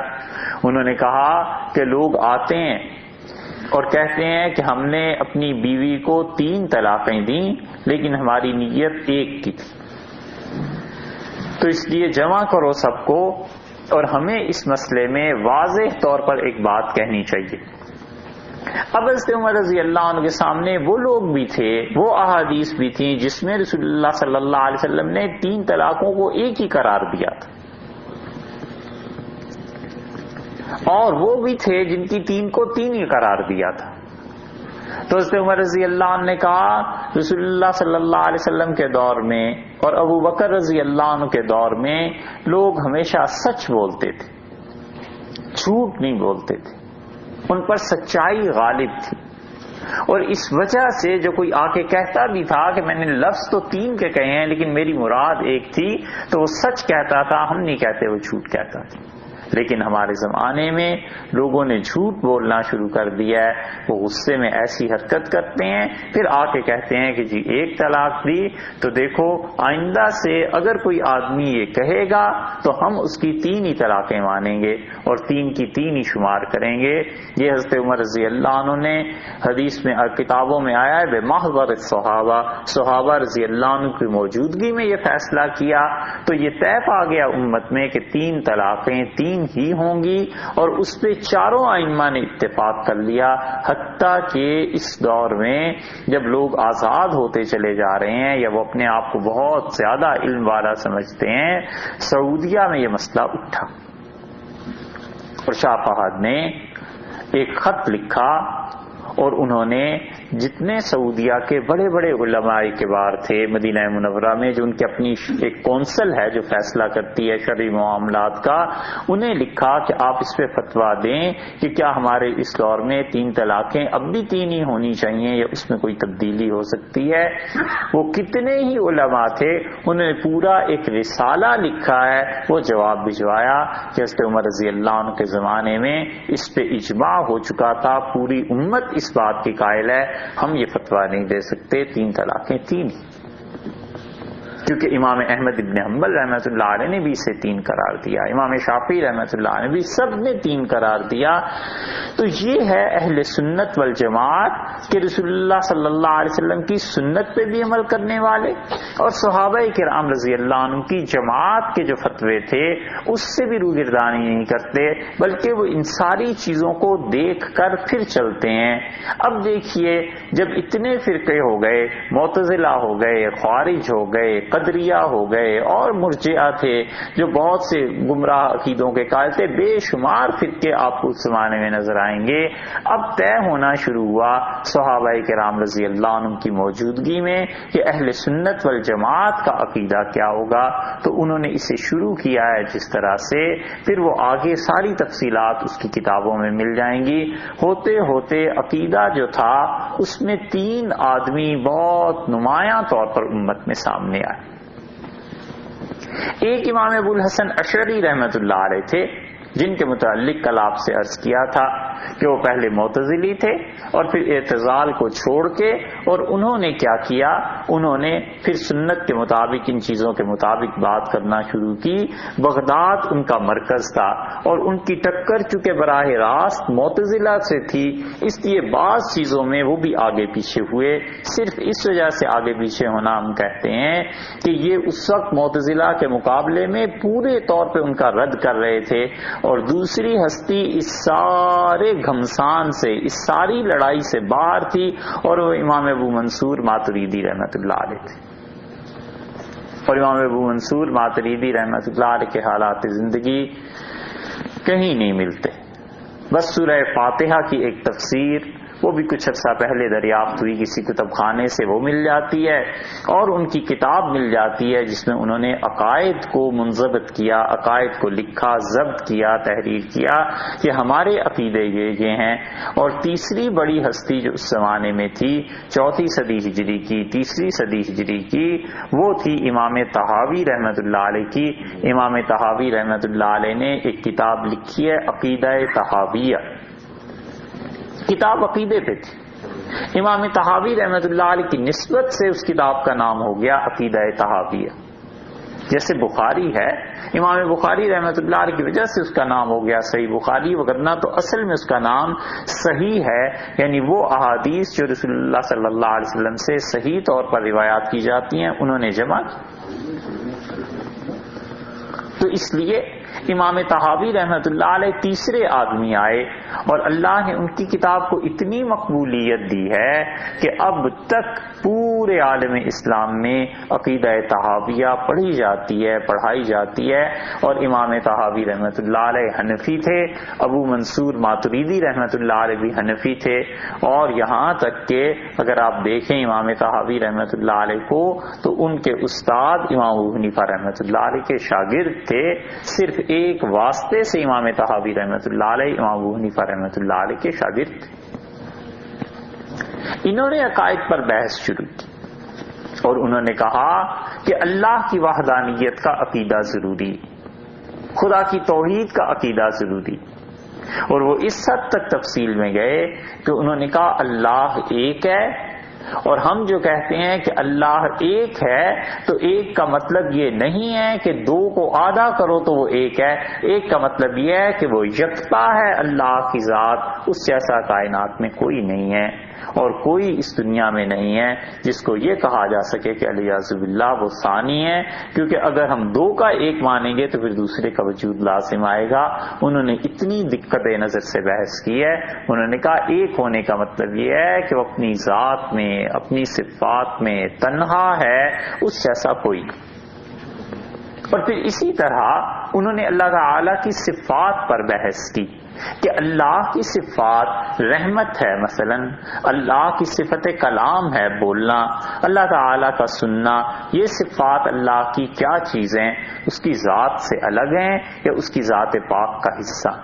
انہوں نے کہا کہ لوگ آتے ہیں اور کہتے ہیں کہ ہم نے اپنی بیوی کو 3 طلاقیں دیں لیکن ہماری نیت 1 کی تھی، تو اس لیے جمع کرو سب کو اور ہمیں اس مسئلے میں واضح طور پر ایک بات کہنی چاہیے. اب حضرت عمر رضی اللہ عنہ کے سامنے وہ لوگ بھی تھے، وہ احادیث بھی تھیں جس میں رسول اللہ صلی اللہ علیہ وسلم نے 3 طلاقوں کو 1 ہی قرار دیا تھا، اور وہ بھی تھے جن کی 3 کو 3 ہی قرار دیا تھا. تو حضرت عمر رضی اللہ عنہ نے کہا رسول اللہ صلی اللہ علیہ وسلم کے دور میں اور ابو بکر رضی اللہ عنہ کے دور میں لوگ ہمیشہ سچ بولتے تھے، جھوٹ نہیں بولتے تھے، ان پر سچائی غالب تھی. اور اس وجہ سے جو کوئی آ کے کہتا بھی تھا کہ میں نے لفظ تو 3 کے کہے ہیں لیکن میری مراد 1 تھی، تو وہ سچ کہتا تھا، ہم نہیں کہتے وہ جھوٹ کہتا تھا. لیکن ہمارے زمانے میں لوگوں نے جھوٹ بولنا شروع کر دیا ہے. وہ غصے میں ایسی حرکت کرتے ہیں، پھر آ کے کہتے ہیں کہ جی 1 طلاق دی، تو دیکھو آئندہ سے اگر کوئی آدمی یہ کہے گا تو ہم اس کی 3 ہی طلاقیں مانیں گے اور 3 کی 3 ہی شمار کریں گے. یہ حضرت عمر رضی اللہ عنہ نے حدیث میں اور کتابوں میں آیا ہے بے محضر صحابہ رضی اللہ عنہ کی موجودگی میں یہ فیصلہ کیا. تو یہ طے پا گیا امت میں کہ 3 طلاقیں 3 ہی ہوں گی، اور اس پہ چاروں ائمہ نے اتفاق کر لیا. حتیٰ کہ اس دور میں جب لوگ آزاد ہوتے چلے جا رہے ہیں یا وہ اپنے آپ کو بہت زیادہ علم والا سمجھتے ہیں، سعودیہ میں یہ مسئلہ اٹھا اور شاہ فہد نے ایک خط لکھا اور انہوں نے جتنے سعودیہ کے بڑے بڑے علماء کبار تھے مدینہ منورہ میں، جو ان کی اپنی ایک کونسل ہے جو فیصلہ کرتی ہے شرعی معاملات کا، انہیں لکھا کہ آپ اس پہ فتویٰ دیں کہ کیا ہمارے اس دور میں 3 طلاقیں اب بھی 3 ہی ہونی چاہیے یا اس میں کوئی تبدیلی ہو سکتی ہے. وہ کتنے ہی علماء تھے، انہوں نے پورا ایک رسالہ لکھا ہے، وہ جواب بھجوایا کہ حضرت عمر رضی اللہ عنہ کے زمانے میں اس پہ اجماع ہو چکا تھا، پوری امت اس بات کی قائل ہے، ہم یہ فتویٰ نہیں دے سکتے، 3 طلاقیں 3 ہی. کیونکہ امام احمد ابن حنبل رحمۃ اللہ علیہ نے بھی اسے 3 قرار دیا، امام شافعی رحمۃ اللہ علیہ نے بھی، سب نے 3 قرار دیا۔ تو یہ ہے اہل سنت والجماعت کہ رسول اللہ صلی اللہ علیہ وسلم کی سنت پہ بھی عمل کرنے والے، اور صحابہ کرام رضی اللہ عنہ کی جماعت کے جو فتوے تھے اس سے بھی روگردانی نہیں کرتے، بلکہ وہ ان ساری چیزوں کو دیکھ کر پھر چلتے ہیں۔ اب دیکھیے جب اتنے فرقے ہو گئے، معتزلہ ہو گئے، خوارج ہو گئے، قدریہ ہو گئے، اور مرجئہ تھے جو بہت سے گمراہ عقیدوں کے قائل تھے، بے شمار فرقے آپ کو اس زمانے میں نظر آئیں گے۔ اب طے ہونا شروع ہوا صحابہ کرام رضی اللہ عنہ کی موجودگی میں کہ اہل سنت والجماعت کا عقیدہ کیا ہوگا، تو انہوں نے اسے شروع کیا ہے جس طرح سے، پھر وہ آگے ساری تفصیلات اس کی کتابوں میں مل جائیں گی۔ ہوتے ہوتے عقیدہ جو تھا اس میں 3 آدمی بہت نمایاں طور پر امت میں سامنے آئے۔ ایک امام ابو الحسن اشعری رحمۃ اللہ علیہ تھے، جن کے متعلق کل آپ سے عرض کیا تھا کہ وہ پہلے معتزلی تھے اور پھر اعتزال کو چھوڑ کے، اور انہوں نے کیا کیا، انہوں نے پھر سنت کے مطابق ان چیزوں کے مطابق بات کرنا شروع کی۔ بغداد ان کا مرکز تھا اور ان کی ٹکر چونکہ براہ راست معتزلہ سے تھی، اس لیے بعض چیزوں میں وہ بھی آگے پیچھے ہوئے۔ صرف اس وجہ سے آگے پیچھے ہونا ہم کہتے ہیں کہ یہ اس وقت معتزلہ کے مقابلے میں پورے طور پہ ان کا رد کر رہے تھے، اور دوسری ہستی اس سارے گھمسان سے، اس ساری لڑائی سے باہر تھی، اور وہ امام ابو منصور ماتریدی رحمۃ اللہ علیہ تھے۔ اور امام ابو منصور ماتریدی رحمۃ اللہ علیہ کے حالات زندگی کہیں نہیں ملتے، بس سورہ فاتحہ کی ایک تفسیر وہ بھی کچھ عرصہ پہلے دریافت ہوئی کسی کتب خانے سے، وہ مل جاتی ہے، اور ان کی کتاب مل جاتی ہے جس میں انہوں نے عقائد کو منضبط کیا، عقائد کو لکھا، ضبط کیا، تحریر کیا کہ ہمارے عقیدے یہ ہیں۔ اور تیسری بڑی ہستی جو اس زمانے میں تھی، 4 صدی ہجری کی، 3 صدی ہجری کی، وہ تھی امام طحاوی رحمۃ اللہ علیہ کی۔ امام طحاوی رحمۃ اللہ علیہ نے ایک کتاب لکھی ہے عقیدہ طحاویہ، کتاب عقیدے پہ تھی۔ امام طحاوی رحمۃ اللہ علیہ کی نسبت سے اس کتاب کا نام ہو گیا عقیدہ طحاویہ، جیسے بخاری ہے، امام بخاری رحمۃ اللہ علیہ کی وجہ سے اس کا نام ہو گیا صحیح بخاری، وگرنہ تو اصل میں اس کا نام صحیح ہے، یعنی وہ احادیث جو رسول اللہ صلی اللہ علیہ وسلم سے صحیح طور پر روایات کی جاتی ہیں انہوں نے جمع کی۔ تو اس لیے امام طحاوی رحمۃ اللہ علیہ تیسرے آدمی آئے، اور اللہ نے ان کی کتاب کو اتنی مقبولیت دی ہے کہ اب تک پورے عالم اسلام میں عقیدہ طحاویہ پڑھی جاتی ہے، پڑھائی جاتی ہے۔ اور امام طحاوی رحمۃ اللہ علیہ حنفی تھے، ابو منصور ماتریدی رحمۃ اللہ علیہ بھی حنفی تھے، اور یہاں تک کہ اگر آپ دیکھیں امام طحاوی رحمۃ اللہ علیہ کو تو ان کے استاد امام ابو حنیفہ رحمۃ اللہ علیہ کے شاگرد تھے، صرف ایک واسطے سے امام طحاوی رحمۃ اللہ علیہ امام ابو حنیفہ رحمۃ اللہ علیہ کے شاگرد تھے۔ انہوں نے عقائد پر بحث شروع کی، اور انہوں نے کہا کہ اللہ کی وحدانیت کا عقیدہ ضروری، خدا کی توحید کا عقیدہ ضروری، اور وہ اس حد تک تفصیل میں گئے کہ انہوں نے کہا اللہ ایک ہے، اور ہم جو کہتے ہیں کہ اللہ ایک ہے تو ایک کا مطلب یہ نہیں ہے کہ 2 کو آدھا کرو تو وہ ایک ہے، ایک کا مطلب یہ ہے کہ وہ یکتا ہے، اللہ کی ذات اس جیسا کائنات میں کوئی نہیں ہے، اور کوئی اس دنیا میں نہیں ہے جس کو یہ کہا جا سکے کہ الیاذ باللہ وہ ثانی ہے، کیونکہ اگر ہم 2 کا ایک مانیں گے تو پھر دوسرے کا وجود لازم آئے گا۔ انہوں نے اتنی دقت نظر سے بحث کی ہے، انہوں نے کہا ایک ہونے کا مطلب یہ ہے کہ وہ اپنی ذات میں، اپنی صفات میں تنہا ہے، اس جیسا کوئی نہیں۔ اور پھر اسی طرح انہوں نے اللہ تعالی کی صفات پر بحث کی کہ اللہ کی صفات رحمت ہے، مثلا اللہ کی صفت کلام ہے، بولنا، اللہ تعالی کا سننا، یہ صفات اللہ کی کیا چیزیں اس کی ذات سے الگ ہیں یا اس کی ذات پاک کا حصہ۔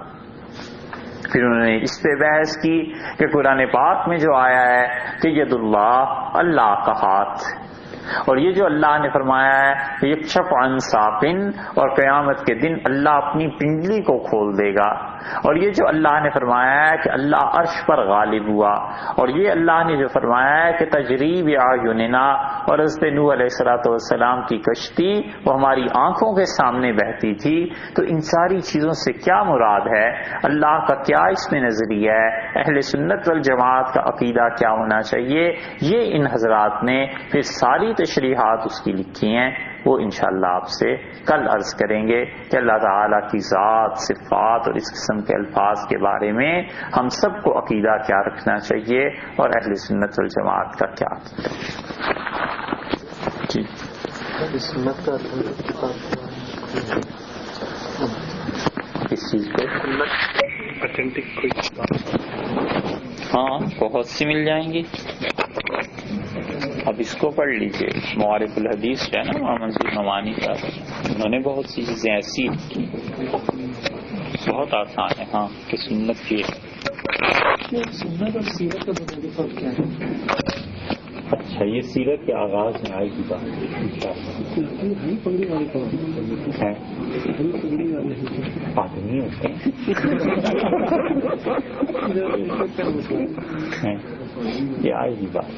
پھر انہوں نے اس پہ بحث کی کہ قرآن پاک میں جو آیا ہے کہ ید اللہ، اللہ کا ہاتھ، اور یہ جو اللہ نے فرمایا ہے یکشف عن ساقن، اور قیامت کے دن اللہ اپنی پنڈلی کو کھول دے گا، اور یہ جو اللہ نے فرمایا ہے کہ اللہ عرش پر غالب ہوا، اور یہ اللہ نے جو فرمایا ہے کہ تجریب اعیننا، اور حضرت نوح علیہ الصلوۃ والسلام کی کشتی وہ ہماری آنکھوں کے سامنے بہتی تھی، تو ان ساری چیزوں سے کیا مراد ہے، اللہ کا کیا اس میں نظریہ ہے، اہل سنت والجماعت کا عقیدہ کیا ہونا چاہیے، یہ ان حضرات نے پھر ساری تشریحات اس کی لکھی ہیں، وہ انشاءاللہ آپ سے کل عرض کریں گے کہ اللہ تعالیٰ کی ذات، صفات اور اس قسم کے الفاظ کے بارے میں ہم سب کو عقیدہ کیا رکھنا چاہیے اور اہل سنت والجماعت کا کیا عقیدہ۔ جی اس چیز کو ہاں بہت سی مل جائیں گی، اب اس کو پڑھ لیجئے، معارف الحدیث جو ہے نا محمد نعمانی کا، انہوں نے بہت سی چیزیں ایسی کی، بہت آسان ہے ہاں کہ سنت کی سنت اور سیرت کا بنیادی فرق کیا ہے؟ اچھا یہ سیرت کے آغاز میں آئے گی بات آدمی ہوتے ہیں، یہ آئے گی بات۔